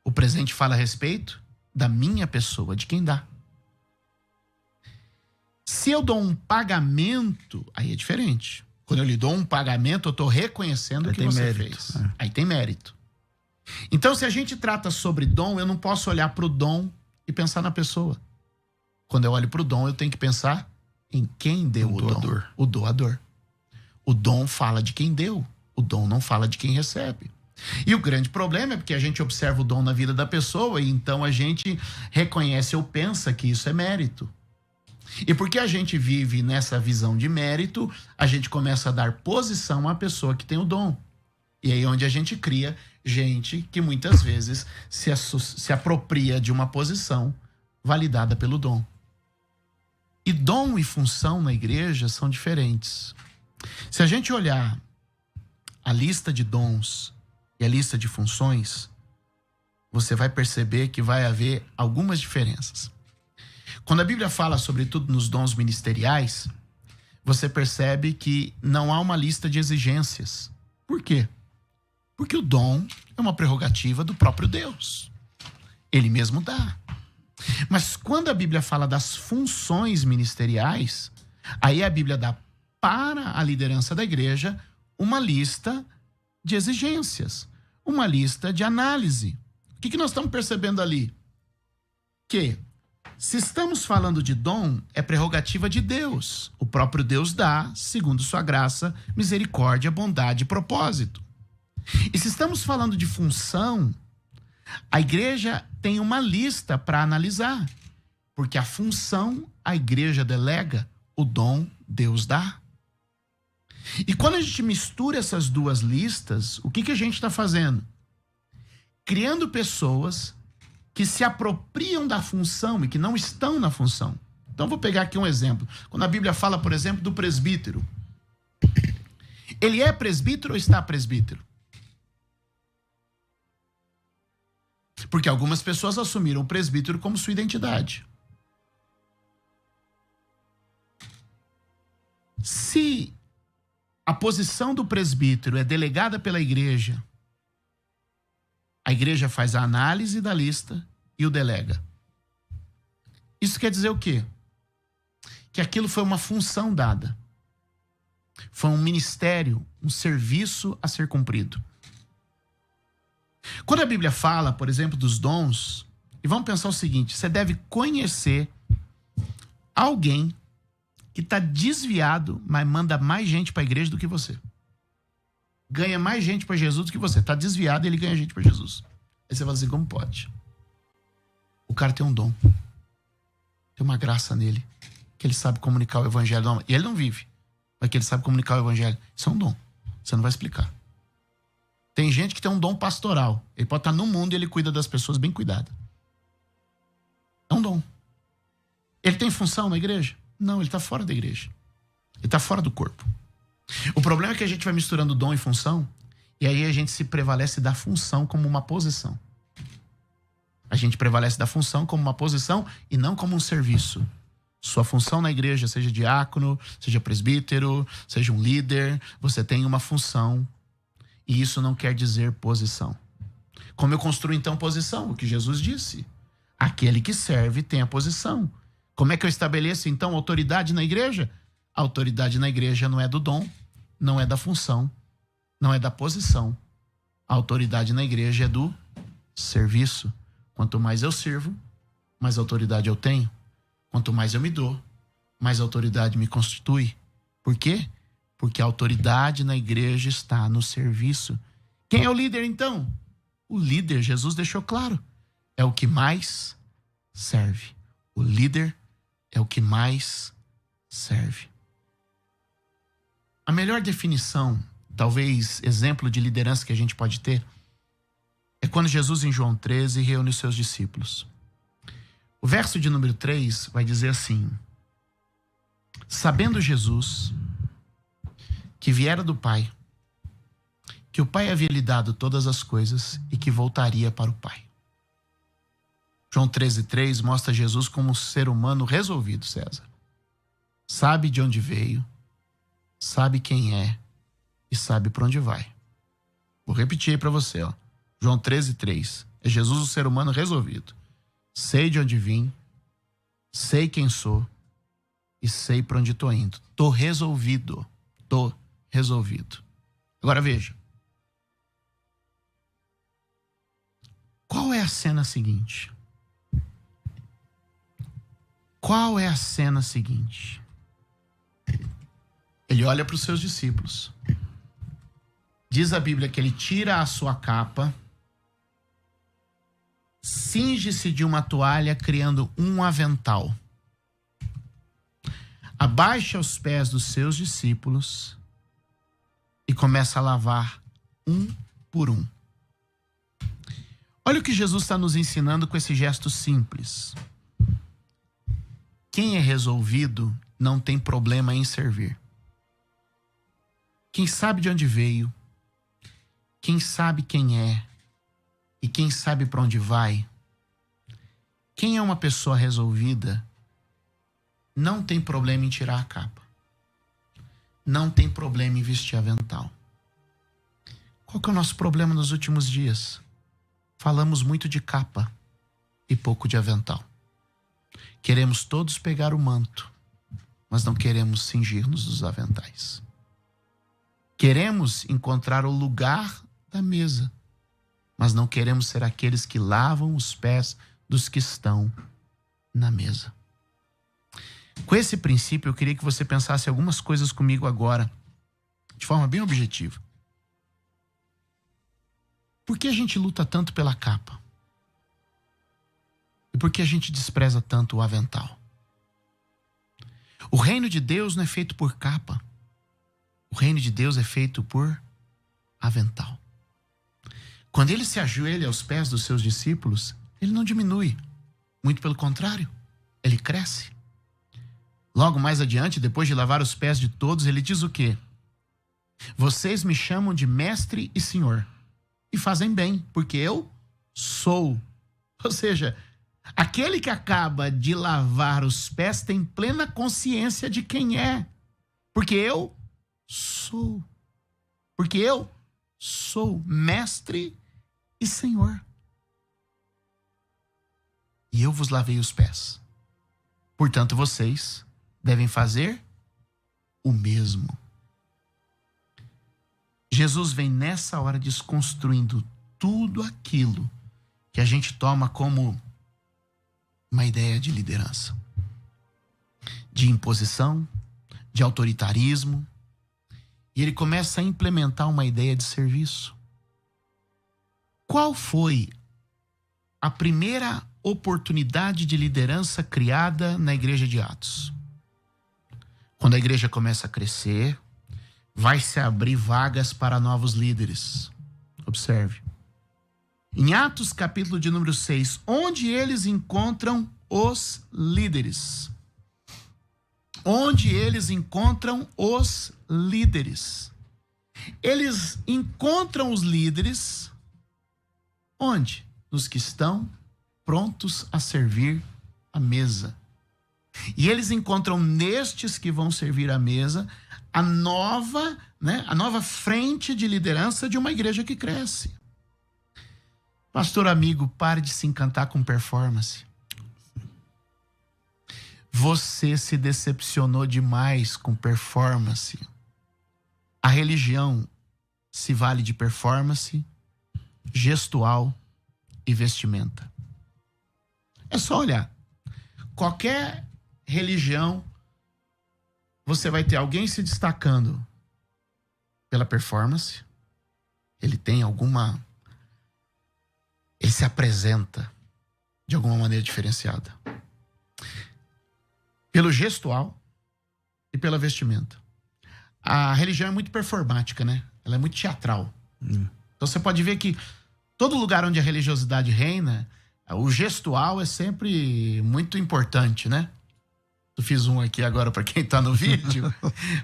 O presente fala a respeito da minha pessoa, de quem dá. Se eu dou um pagamento, aí é diferente. Quando eu lhe dou um pagamento, eu estou reconhecendo o que você fez. Aí tem mérito. Então, se a gente trata sobre dom, eu não posso olhar para o dom e pensar na pessoa. Quando eu olho para o dom, eu tenho que pensar em quem deu o dom. O doador. O dom fala de quem deu. O dom não fala de quem recebe. E o grande problema é porque a gente observa o dom na vida da pessoa e então a gente reconhece ou pensa que isso é mérito. E porque a gente vive nessa visão de mérito, a gente começa a dar posição à pessoa que tem o dom. E aí é onde a gente cria gente que muitas vezes se apropria de uma posição validada pelo dom. E dom e função na igreja são diferentes. Se a gente olhar a lista de dons e a lista de funções, você vai perceber que vai haver algumas diferenças. Quando a Bíblia fala, sobretudo nos dons ministeriais, você percebe que não há uma lista de exigências. Por quê? Porque o dom é uma prerrogativa do próprio Deus. Ele mesmo dá. Mas quando a Bíblia fala das funções ministeriais, aí a Bíblia dá para a liderança da igreja uma lista de exigências, uma lista de análise. O que nós estamos percebendo ali? Que se estamos falando de dom, é prerrogativa de Deus. O próprio Deus dá, segundo sua graça, misericórdia, bondade e propósito. E se estamos falando de função, a igreja tem uma lista para analisar. Porque a função a igreja delega, o dom Deus dá. E quando a gente mistura essas duas listas, o que a gente está fazendo? Criando pessoas que se apropriam da função e que não estão na função. Então vou pegar aqui um exemplo. Quando a Bíblia fala, por exemplo, do presbítero. Ele é presbítero ou está presbítero? Porque algumas pessoas assumiram o presbítero como sua identidade. Se a posição do presbítero é delegada pela igreja, a igreja faz a análise da lista e o delega. Isso quer dizer o quê? Que aquilo foi uma função dada. Foi um ministério, um serviço a ser cumprido. Quando a Bíblia fala, por exemplo, dos dons, e vamos pensar o seguinte, você deve conhecer alguém que está desviado, mas manda mais gente para a igreja do que você. Ganha mais gente para Jesus do que você. Está desviado e ele ganha gente para Jesus. Aí você fala assim, como pode? O cara tem um dom. Tem uma graça nele. Que ele sabe comunicar o evangelho. E ele não vive. Mas que ele sabe comunicar o evangelho. Isso é um dom. Você não vai explicar. Tem gente que tem um dom pastoral. Ele pode estar no mundo e ele cuida das pessoas bem cuidado. É um dom. Ele tem função na igreja? Não, ele está fora da igreja. Ele está fora do corpo. O problema é que a gente vai misturando dom e função, e aí a gente se prevalece da função como uma posição. A gente prevalece da função como uma posição e não como um serviço. Sua função na igreja, seja diácono, seja presbítero, seja um líder, você tem uma função. E isso não quer dizer posição. Como eu construo então posição? O que Jesus disse. Aquele que serve tem a posição. Como é que eu estabeleço então autoridade na igreja? A autoridade na igreja não é do dom, não é da função, não é da posição. A autoridade na igreja é do serviço. Quanto mais eu sirvo, mais autoridade eu tenho. Quanto mais eu me dou, mais autoridade me constitui. Por quê? Porque a autoridade na igreja está no serviço. Quem é o líder então? O líder, Jesus deixou claro, é o que mais serve. O líder é o que mais serve. A melhor definição, talvez exemplo de liderança que a gente pode ter, é quando Jesus em João 13 reúne os seus discípulos. O verso de número 3 vai dizer assim: sabendo Jesus que viera do Pai, que o Pai havia lhe dado todas as coisas e que voltaria para o Pai. João 13:3 mostra Jesus como um ser humano resolvido, César. Sabe de onde veio, sabe quem é e sabe para onde vai. Vou repetir aí para você, ó. João 13:3. É Jesus um ser humano resolvido. Sei de onde vim, sei quem sou e sei para onde estou indo. Tô resolvido. Tô resolvido. Agora veja. Qual é a cena seguinte? Qual é a cena seguinte? Ele olha para os seus discípulos. Diz a Bíblia que ele tira a sua capa, cinge-se de uma toalha, criando um avental. Abaixa os pés dos seus discípulos e começa a lavar um por um. Olha o que Jesus está nos ensinando com esse gesto simples. Quem é resolvido não tem problema em servir. Quem sabe de onde veio, quem sabe quem é e quem sabe para onde vai, quem é uma pessoa resolvida, não tem problema em tirar a capa. Não tem problema em vestir avental. Qual que é o nosso problema nos últimos dias? Falamos muito de capa e pouco de avental. Queremos todos pegar o manto, mas não queremos cingir-nos dos aventais. Queremos encontrar o lugar da mesa, mas não queremos ser aqueles que lavam os pés dos que estão na mesa. Com esse princípio, eu queria que você pensasse algumas coisas comigo agora, de forma bem objetiva. Por que a gente luta tanto pela capa? E por que a gente despreza tanto o avental? O reino de Deus não é feito por capa. O reino de Deus é feito por avental. Quando ele se ajoelha aos pés dos seus discípulos, ele não diminui. Muito pelo contrário, ele cresce. Logo mais adiante, depois de lavar os pés de todos, ele diz o quê? Vocês me chamam de mestre e senhor. E fazem bem, porque eu sou. Ou seja, aquele que acaba de lavar os pés tem plena consciência de quem é. Porque eu sou. Porque eu sou mestre e senhor. E eu vos lavei os pés. Portanto, vocês devem fazer o mesmo. Jesus vem nessa hora desconstruindo tudo aquilo que a gente toma como uma ideia de liderança, de imposição, de autoritarismo. E ele começa a implementar uma ideia de serviço. Qual foi a primeira oportunidade de liderança criada na igreja de Atos? Quando a igreja começa a crescer, vai se abrir vagas para novos líderes. Observe. Em Atos, capítulo de número 6, onde eles encontram os líderes. Onde eles encontram os líderes. Eles encontram os líderes onde? Nos que estão prontos a servir a mesa. E eles encontram nestes que vão servir a mesa a nova frente de liderança de uma igreja que cresce. Pastor amigo, pare de se encantar com performance. Você se decepcionou demais com performance. A religião se vale de performance, gestual e vestimenta. É só olhar. Qualquer religião, você vai ter alguém se destacando pela performance. Ele se apresenta de alguma maneira diferenciada. Pelo gestual e pela vestimenta. A religião é muito performática, né? Ela é muito teatral. Então você pode ver que todo lugar onde a religiosidade reina, o gestual é sempre muito importante, né? Eu fiz um aqui agora para quem tá no vídeo,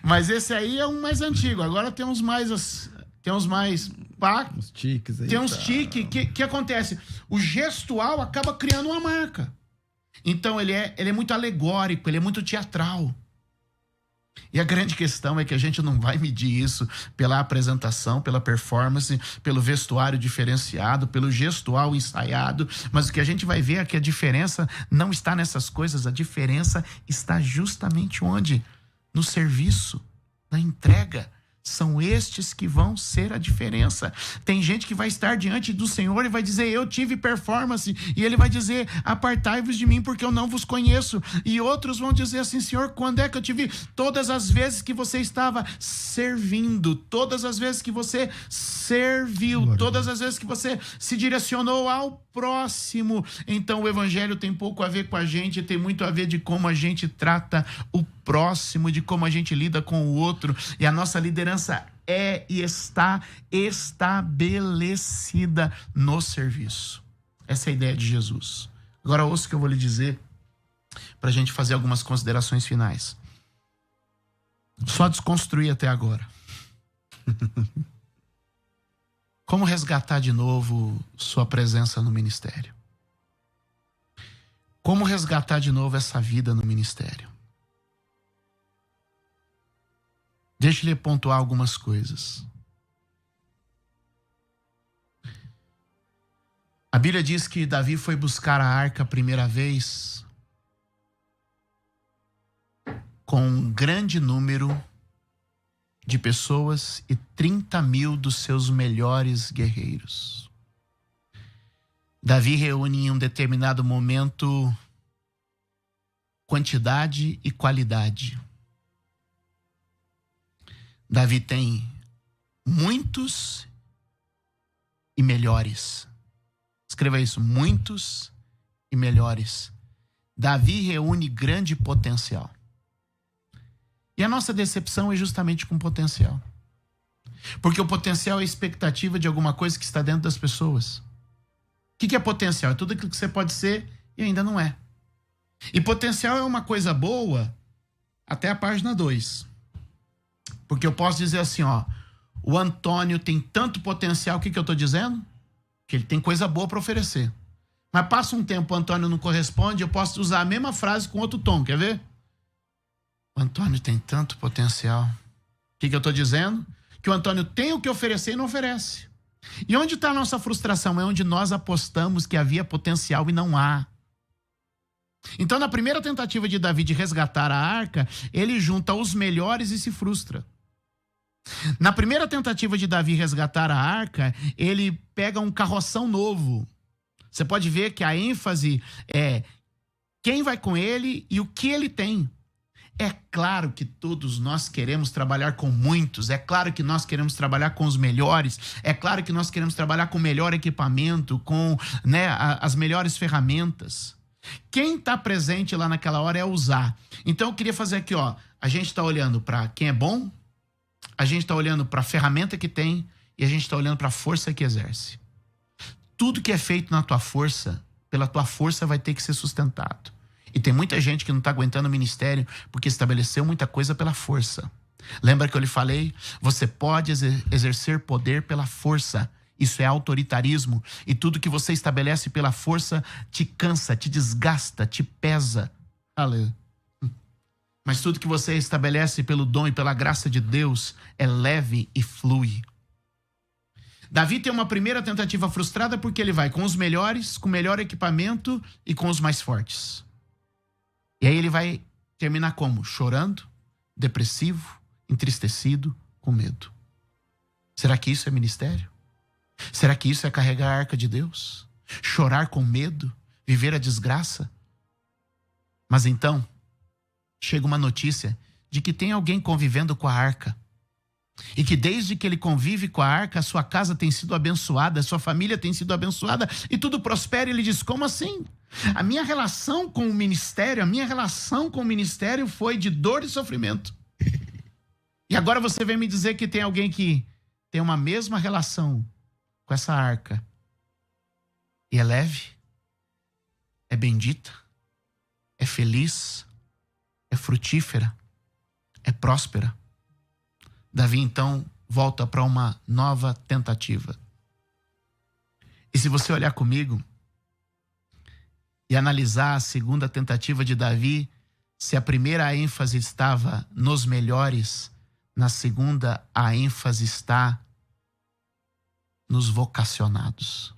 mas esse aí é um mais antigo. Agora tem uns mais uns tiques aí. Tem uns tiques. Que acontece? O gestual acaba criando uma marca. Então ele é muito alegórico, ele é muito teatral. E a grande questão é que a gente não vai medir isso pela apresentação, pela performance, pelo vestuário diferenciado, pelo gestual ensaiado, mas o que a gente vai ver é que a diferença não está nessas coisas, a diferença está justamente onde? No serviço, na entrega. São estes que vão ser a diferença. Tem gente que vai estar diante do Senhor e vai dizer, eu tive performance. E ele vai dizer, apartai-vos de mim porque eu não vos conheço. E outros vão dizer assim, Senhor, quando é que eu te vi? Todas as vezes que você estava servindo, todas as vezes que você serviu, todas as vezes que você se direcionou ao próximo. Então o evangelho tem pouco a ver com a gente, tem muito a ver de como a gente trata o próximo, de como a gente lida com o outro. E a nossa liderança é e está estabelecida no serviço. Essa é a ideia de Jesus. Agora ouça o que eu vou lhe dizer para a gente fazer algumas considerações finais. Só desconstruir até agora. Como resgatar de novo sua presença no ministério? Como resgatar de novo essa vida no ministério? Deixa eu pontuar algumas coisas. A Bíblia diz que Davi foi buscar a arca a primeira vez com um grande número de pessoas e 30.000 dos seus melhores guerreiros. Davi reúne em um determinado momento quantidade e qualidade. Davi tem muitos e melhores. Escreva isso, muitos e melhores. Davi reúne grande potencial. E a nossa decepção é justamente com potencial. Porque o potencial é a expectativa de alguma coisa que está dentro das pessoas. O que é potencial? É tudo aquilo que você pode ser e ainda não é. E potencial é uma coisa boa até a página 2. Porque eu posso dizer assim, ó, o Antônio tem tanto potencial, o que eu estou dizendo? Que ele tem coisa boa para oferecer. Mas passa um tempo, o Antônio não corresponde, eu posso usar a mesma frase com outro tom, quer ver? O Antônio tem tanto potencial. O que eu estou dizendo? Que o Antônio tem o que oferecer e não oferece. E onde está a nossa frustração? É onde nós apostamos que havia potencial e não há. Então, na primeira tentativa de Davi de resgatar a arca, ele junta os melhores e se frustra. Na primeira tentativa de Davi resgatar a arca, ele pega um carroção novo. Você pode ver que a ênfase é quem vai com ele e o que ele tem. É claro que todos nós queremos trabalhar com muitos, é claro que nós queremos trabalhar com os melhores, é claro que nós queremos trabalhar com o melhor equipamento, com, né, as melhores ferramentas. Quem está presente lá naquela hora é usar. Então eu queria fazer aqui, ó, a gente está olhando para quem é bom, a gente está olhando para a ferramenta que tem e a gente está olhando para a força que exerce. Tudo que é feito na tua força, pela tua força vai ter que ser sustentado. E tem muita gente que não está aguentando o ministério porque estabeleceu muita coisa pela força. Lembra que eu lhe falei? Você pode exercer poder pela força. Isso é autoritarismo. E tudo que você estabelece pela força te cansa, te desgasta, te pesa. Aleluia. Mas tudo que você estabelece pelo dom e pela graça de Deus é leve e flui. Davi tem uma primeira tentativa frustrada porque ele vai com os melhores, com o melhor equipamento e com os mais fortes. E aí ele vai terminar como? Chorando, depressivo, entristecido, com medo. Será que isso é ministério? Será que isso é carregar a arca de Deus? Chorar com medo? Viver a desgraça? Mas então, chega uma notícia de que tem alguém convivendo com a arca. E que desde que ele convive com a arca, a sua casa tem sido abençoada, a sua família tem sido abençoada e tudo prospera. E ele diz, como assim? A minha relação com o ministério foi de dor e sofrimento. E agora você vem me dizer que tem alguém que tem uma mesma relação com essa arca. E é leve, é bendita, é feliz, é frutífera, é próspera. Davi, então, volta para uma nova tentativa. E se você olhar comigo e analisar a segunda tentativa de Davi, se a primeira a ênfase estava nos melhores, na segunda a ênfase está nos vocacionados.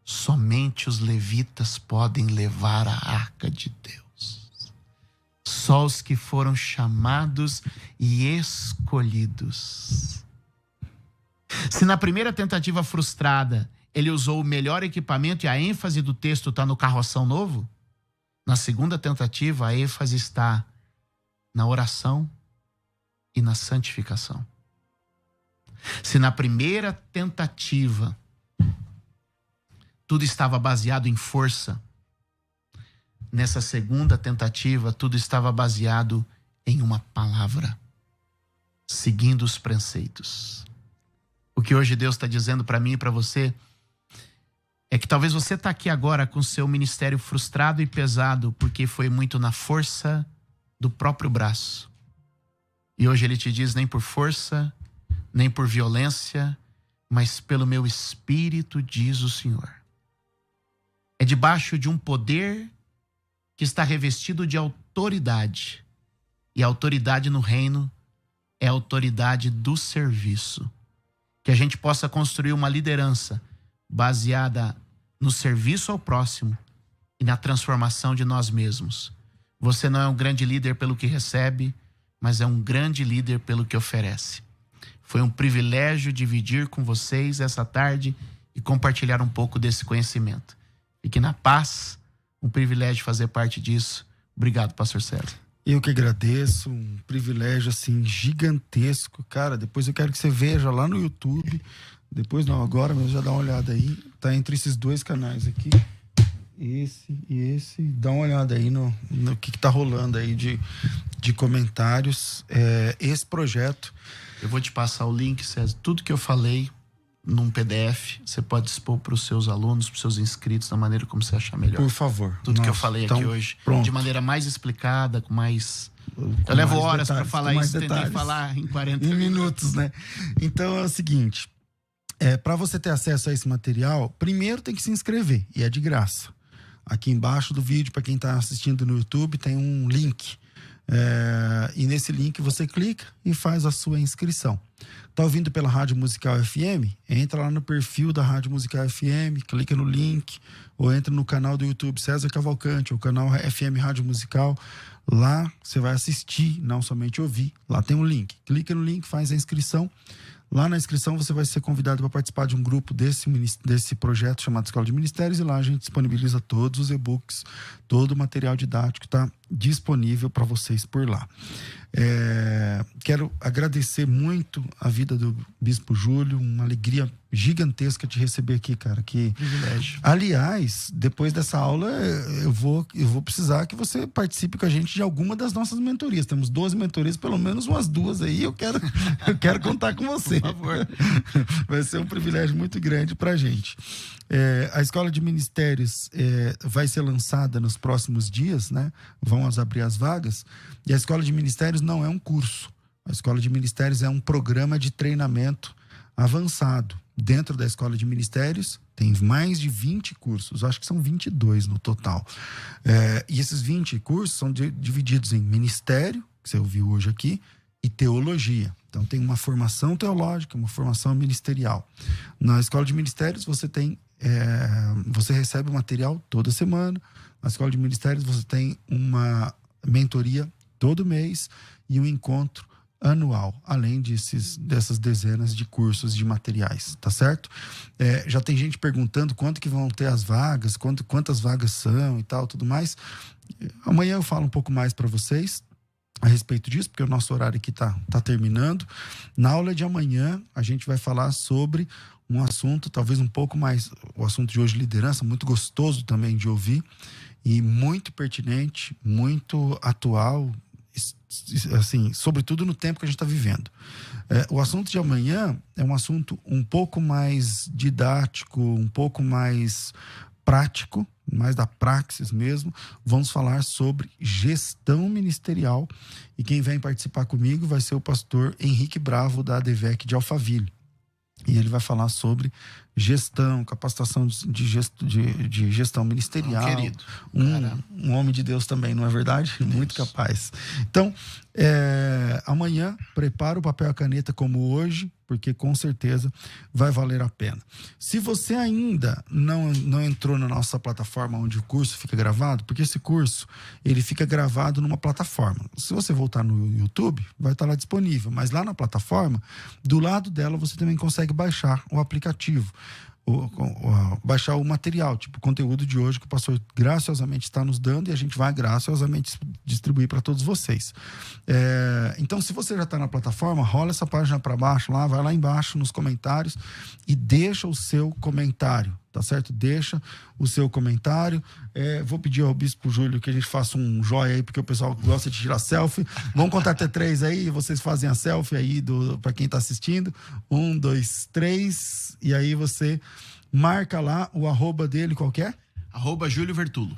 Somente os levitas podem levar a arca de Deus. Só os que foram chamados e escolhidos. Se na primeira tentativa frustrada ele usou o melhor equipamento e a ênfase do texto está no carroção novo, na segunda tentativa a ênfase está na oração e na santificação. Se na primeira tentativa tudo estava baseado em força, nessa segunda tentativa, tudo estava baseado em uma palavra, seguindo os preceitos. O que hoje Deus está dizendo para mim e para você é que talvez você está aqui agora com seu ministério frustrado e pesado porque foi muito na força do próprio braço. E hoje Ele te diz, nem por força, nem por violência, mas pelo meu espírito, diz o Senhor. É debaixo de um poder que está revestido de autoridade. E a autoridade no reino é a autoridade do serviço. Que a gente possa construir uma liderança baseada no serviço ao próximo e na transformação de nós mesmos. Você não é um grande líder pelo que recebe, mas é um grande líder pelo que oferece. Foi um privilégio dividir com vocês essa tarde e compartilhar um pouco desse conhecimento. Fique na paz. Um privilégio fazer parte disso. Obrigado, pastor César. Eu que agradeço, um privilégio assim gigantesco. Cara, depois eu quero que você veja lá no YouTube. Depois não, agora mesmo já dá uma olhada aí. Tá entre esses dois canais aqui. esse e esse. Dá uma olhada aí no que tá rolando aí de comentários. Esse projeto... Eu vou te passar o link, César. Tudo que eu falei num PDF, você pode expor para os seus alunos, para os seus inscritos, da maneira como você achar melhor. Por favor. Tudo que eu falei aqui hoje, pronto. de maneira mais explicada, com mais... Eu levo horas para falar isso, tentei falar em 40 minutos, né? Então é o seguinte, para você ter acesso a esse material, primeiro tem que se inscrever, e é de graça. Aqui embaixo do vídeo, para quem está assistindo no YouTube, tem um link. E nesse link você clica e faz a sua inscrição. Tá ouvindo pela Rádio Musical FM? Entra lá no perfil da Rádio Musical FM, clica no link, ou entra no canal do YouTube César Cavalcante, ou canal FM Rádio Musical. Lá você vai assistir, não somente ouvir. Lá tem um link. Clica no link, faz a inscrição. Lá na inscrição você vai ser convidado para participar de um grupo desse projeto chamado Escola de Ministérios, e lá a gente disponibiliza todos os e-books, todo o material didático está disponível para vocês por lá. Quero agradecer muito a vida do Bispo Júlio, uma alegria gigantesca te receber aqui, cara. Que privilégio. Aliás, depois dessa aula eu vou precisar que você participe com a gente de alguma das nossas mentorias. Temos 12 mentorias, pelo menos umas 2 aí. Eu quero contar com você. Por favor. Vai ser um privilégio muito grande pra gente. A Escola de Ministérios vai ser lançada nos próximos dias, né? Vão abrir as vagas. E a Escola de Ministérios não é um curso. A Escola de Ministérios é um programa de treinamento avançado. Dentro da Escola de Ministérios tem mais de 20 cursos, acho que são 22 no total. E esses 20 cursos são divididos em ministério, que você ouviu hoje aqui, e teologia. Então tem uma formação teológica, uma formação ministerial. Na Escola de Ministérios você recebe o material toda semana. Na Escola de Ministérios você tem uma mentoria todo mês e um encontro anual, além dessas dezenas de cursos de materiais, tá certo? Já tem gente perguntando quanto que vão ter as vagas, quantas vagas são e tal, tudo mais. Amanhã eu falo um pouco mais para vocês a respeito disso, porque o nosso horário aqui tá terminando. Na aula de amanhã a gente vai falar sobre um assunto talvez um pouco mais, o assunto de hoje, liderança, muito gostoso também de ouvir e muito pertinente, muito atual, assim, sobretudo no tempo que a gente está vivendo. O assunto de amanhã é um assunto um pouco mais didático, um pouco mais prático, mais da praxis mesmo. Vamos falar sobre gestão ministerial, e quem vem participar comigo vai ser o pastor Henrique Bravo, da ADVEC de Alphaville. E ele vai falar sobre gestão, capacitação de gestão ministerial. Querido. Um homem de Deus também, não é verdade? Isso. Muito capaz. Então, amanhã, prepara o papel e a caneta como hoje, porque com certeza vai valer a pena. Se você ainda não entrou na nossa plataforma onde o curso fica gravado, porque esse curso ele fica gravado numa plataforma. Se você voltar no YouTube, vai estar lá disponível. Mas lá na plataforma, do lado dela, você também consegue baixar o aplicativo. Baixar o material, tipo o conteúdo de hoje que o pastor graciosamente está nos dando, e a gente vai graciosamente distribuir para todos vocês. Então, se você já está na plataforma, rola essa página para baixo lá, vai lá embaixo nos comentários e deixa o seu comentário, tá certo? Deixa o seu comentário. Vou pedir ao Bispo Júlio que a gente faça um joia aí, porque o pessoal gosta de tirar selfie. Vamos contar até 3 aí, vocês fazem a selfie aí para quem está assistindo. 1, 2, 3, e aí você marca lá o arroba dele, qual que é? @Júlio Vertulo.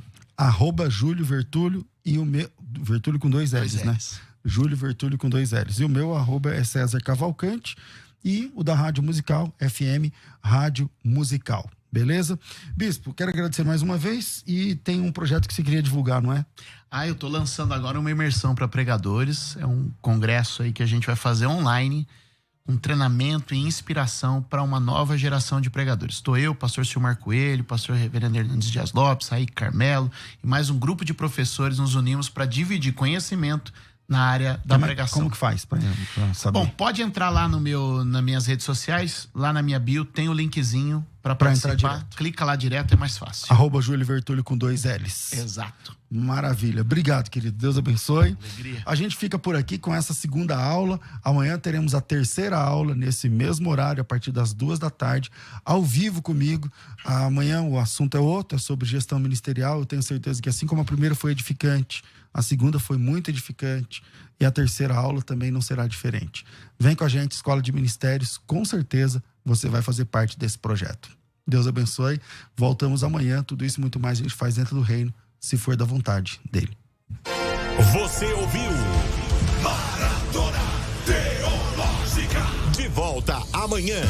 @Júlio Vertulo, e o meu... Vertulo com 2 L's, né? Júlio Vertulo com 2 L's. E o meu arroba é César Cavalcante, e o da Rádio Musical, FM Rádio Musical. Beleza? Bispo, quero agradecer mais uma vez, e tem um projeto que você queria divulgar, não é? Eu tô lançando agora uma imersão para pregadores. É um congresso aí que a gente vai fazer online, um treinamento e inspiração para uma nova geração de pregadores. Estou eu, pastor Silmar Coelho, pastor Reverendo Hernandes Dias Lopes, Raí Carmelo e mais um grupo de professores. Nos unimos para dividir conhecimento na área da pregação. Como que faz para saber? Bom, pode entrar lá nas minhas redes sociais, lá na minha bio tem o linkzinho para entrar direto. Clica lá direto, é mais fácil. @Júlio Vertulho com 2 L's. Exato. Maravilha. Obrigado, querido. Deus abençoe. Alegria. A gente fica por aqui com essa segunda aula. Amanhã teremos a terceira aula, nesse mesmo horário, a partir das 14h, ao vivo comigo. Amanhã o assunto é outro, é sobre gestão ministerial. Eu tenho certeza que assim como a primeira foi edificante, a segunda foi muito edificante e a terceira aula também não será diferente. Vem com a gente, Escola de Ministérios, com certeza você vai fazer parte desse projeto. Deus abençoe. Voltamos amanhã. Tudo isso e muito mais a gente faz dentro do reino, se for da vontade dele. Você ouviu Maratona Teológica. De volta amanhã.